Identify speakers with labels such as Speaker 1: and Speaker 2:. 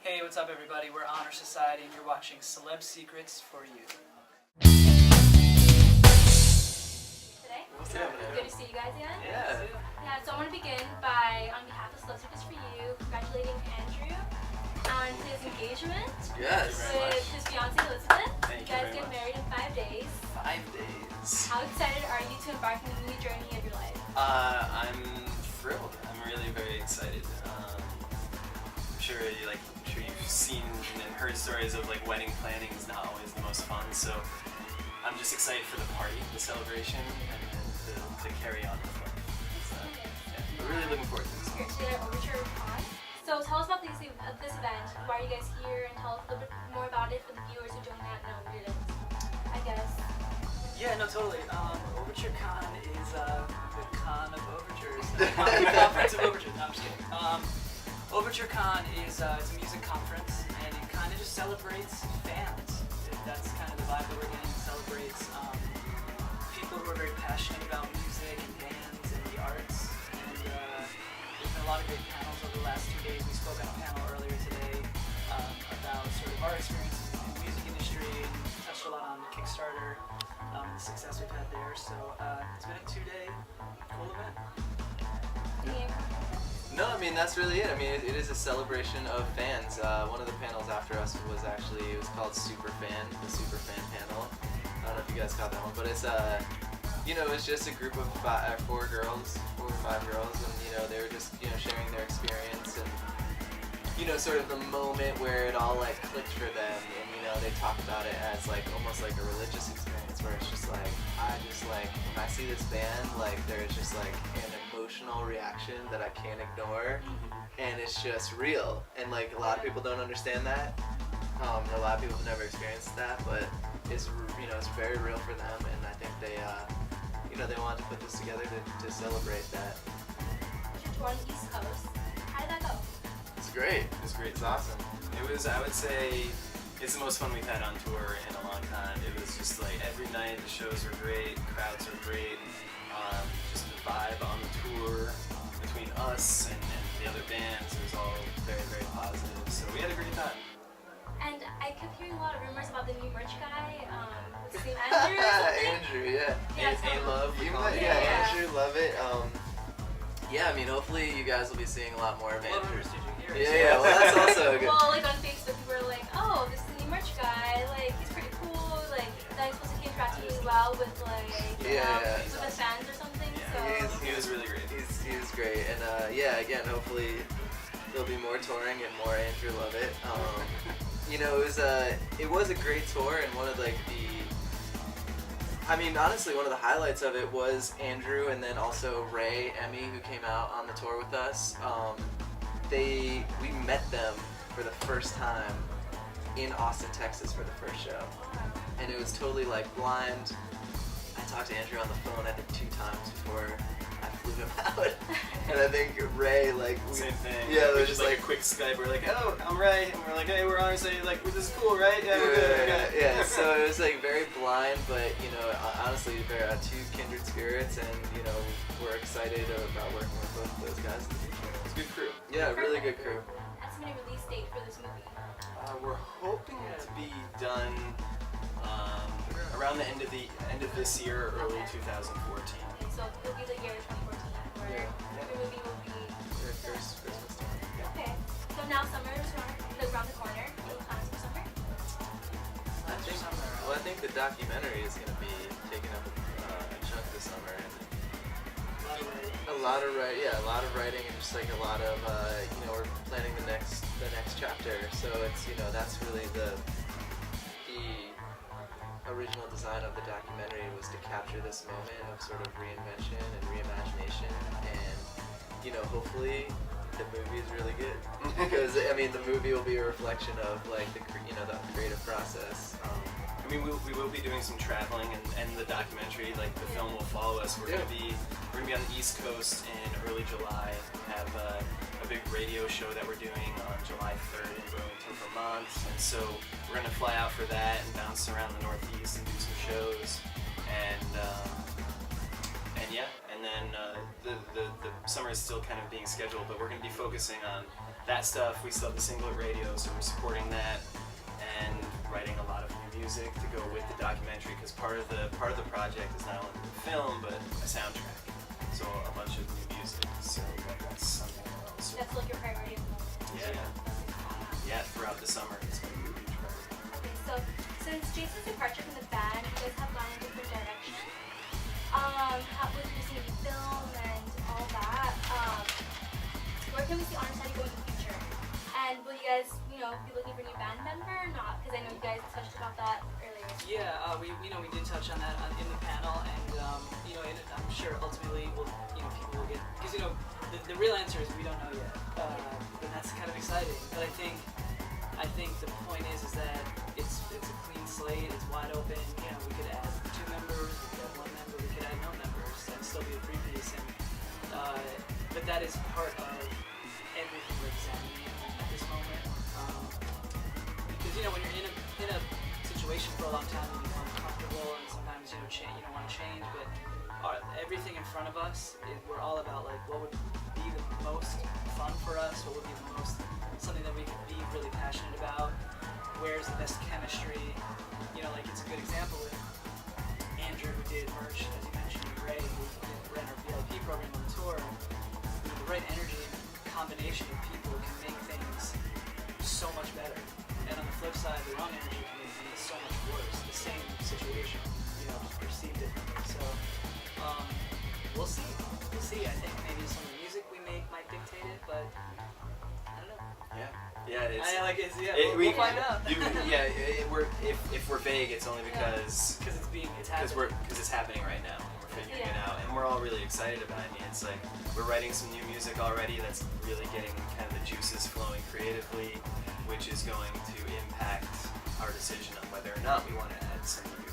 Speaker 1: Hey, what's up everybody? We're Honor Society and you're watching Celeb Secrets for You.
Speaker 2: Today?
Speaker 1: What's happening?
Speaker 2: Good to see you guys again.
Speaker 1: Yeah.
Speaker 2: Yeah, so I want to begin by, on behalf of Celeb Secrets for You, congratulating Andrew on his engagement
Speaker 3: Yes.
Speaker 2: with his fiancée Elizabeth.
Speaker 3: Thank
Speaker 2: you
Speaker 3: you
Speaker 2: guys
Speaker 3: very
Speaker 2: get
Speaker 3: much.
Speaker 2: married in 5 days.
Speaker 3: 5 days.
Speaker 2: How excited are you to embark on the new journey of your life?
Speaker 3: I'm thrilled. I'm really very excited. I'm sure you've seen and heard stories of like wedding planning is not always the most fun. So I'm just excited for the party, the celebration, and then to carry on with life. So, yeah, we're really looking forward to this.
Speaker 2: Here today at Overture Con. So tell us about this event. Why are you guys here? And tell us a little bit more about it for the viewers who don't know what it is. I guess.
Speaker 1: Yeah, no, totally. Overture Con is the con of overtures. The conference of overtures. No, I'm just kidding. Overture Con is it's a music conference, and it kind of just celebrates fans. That's kind of the vibe that we're getting. It celebrates people who are very passionate about music and bands and the arts. And there's been a lot of great panels over the last 2 days. We spoke on a panel earlier today about sort of our experiences in the music industry and touched a lot on Kickstarter. The success we've had there, so it's been a 2-day cool event.
Speaker 3: No, I mean that's really it. I mean it is a celebration of fans. One of the panels after us was called Super Fan, the Super Fan panel. I don't know if you guys caught that one, but it's it's just a group of 4 or 5 girls, and they were just sharing their experience and sort of the moment where it all like clicked for them, and they talk about it as like almost like a religious experience where it's just like when I see this band, like there's just like an emotional reaction that I can't ignore, and it's just real, and like a lot of people don't understand that. A lot of people have never experienced that, but it's it's very real for them, and I think they they wanted to put this together to celebrate that.
Speaker 2: You toured on the East Coast. How did that go?
Speaker 3: It's great.
Speaker 4: It was great. It's awesome. It was, I would say, it's the most fun we've had on tour in a long time. It was just like every night the shows were great, crowds were great. Just the vibe on the tour between us and the other bands, it was all very, very positive. So we had a great time.
Speaker 2: And I kept hearing a lot of rumors about the new merch guy. What's his name? Andrew or something?
Speaker 3: Andrew, yeah.
Speaker 2: Yeah,
Speaker 3: Love.
Speaker 2: Yeah.
Speaker 3: Andrew, love it. Yeah, I mean, hopefully you guys will be seeing a lot more of
Speaker 1: Love
Speaker 3: Andrew.
Speaker 1: Did you hear it?
Speaker 3: Yeah, well, that's also good.
Speaker 2: Well, like on Facebook, people were like, "Oh, this is the new merch guy. Like, he's pretty cool. Like, that he's supposed to interact really well with with the fans or something."
Speaker 4: Yeah,
Speaker 2: So
Speaker 4: he was really great.
Speaker 3: He was great, and again, hopefully there'll be more touring and more Andrew love it. It was a great tour, and honestly, one of the highlights of it was Andrew, and then also Ray, Emmy, who came out on the tour with us. We met them for the first time in Austin, Texas for the first show, and it was totally like blind. I talked to Andrew on the phone, I think 2 times before I flew him out, and I think Ray
Speaker 4: Same thing.
Speaker 3: Yeah,
Speaker 4: we
Speaker 3: they're
Speaker 4: just
Speaker 3: just
Speaker 4: like a quick Skype. We're like, "Oh, I'm Ray," and we're like, "Hey, we're honestly like, this is cool, right? Yeah, we're good."
Speaker 3: Yeah. So it was like very blind, but honestly, they're 2 kindred spirits, and we're excited about working with both of those guys.
Speaker 4: It's a good crew.
Speaker 3: Yeah, really good crew.
Speaker 2: estimated release date for this movie?
Speaker 4: We're hoping to be done around the end of this year, or early 2014.
Speaker 2: Okay, so it'll be the year 2014 where the movie will be.
Speaker 3: First Christmas time.
Speaker 2: Okay. So now summer's around the corner. Any plans for summer?
Speaker 3: I think the documentary is going to be taking up a chunk this summer. And a lot of writing, and just like a lot of we're planning the next chapter. So it's that's really the original design of the documentary was to capture this moment of sort of reinvention and reimagination, and hopefully the movie is really good because the movie will be a reflection of like the creative process.
Speaker 4: We will be doing some traveling, and the documentary, like the film, will follow us. We're gonna be on the East Coast in early July. We have a big radio show that we're doing on July 3rd in Burlington, Vermont, and so we're gonna fly out for that and bounce around the Northeast and do some shows, and and then the summer is still kind of being scheduled, but we're going to be focusing on that stuff. We still have the single at radio, so we're supporting that and writing a lot of new music to go with the documentary, because part of the project is not only the film but a soundtrack, so a bunch of new music. So that's something else.
Speaker 2: That's like your priority at the moment.
Speaker 4: Yeah, throughout the summer it's going to be a huge priority.
Speaker 2: Okay, so since Jason's departure from the band, you guys have gone in different directions. With using film and all that, where can we see Honor Study go in the future? And will you guys, be looking for a new band member or not? Because I know you guys touched about that earlier.
Speaker 1: Yeah, we did touch on that in the panel, and and I'm sure ultimately people will get, because the real answer is we don't know yet, and that's kind of exciting. But I think the point is that it's a clean slate, it's wide open. We could add 2 members, we could add 1 member, we could add no members, and still be a 3-piece. And but that is part of everything we're examining at this moment. Because when you're in a situation for a long time, you become comfortable, and sometimes you don't want to change. But everything in front of us, we're all about like what would be the most fun for us, what would be the most something that we could be really passionate about. Where's the best chemistry? Like it's a good example with Andrew, who did merch, as you mentioned, and Ray, who ran our VIP program on the tour. The right energy and combination of people can make things so much better. And on the flip side, the wrong energy can make things so much worse. The same situation, just perceived differently. So we'll see. I think maybe some of the music we make might dictate it, but I don't know. We'll find out.
Speaker 4: If we're vague, it's only because it's happening right now. We're figuring it out, and we're all really excited about it. I mean, it's like we're writing some new music already that's really getting kind of the juices flowing creatively, which is going to impact our decision on whether or not we want to add some new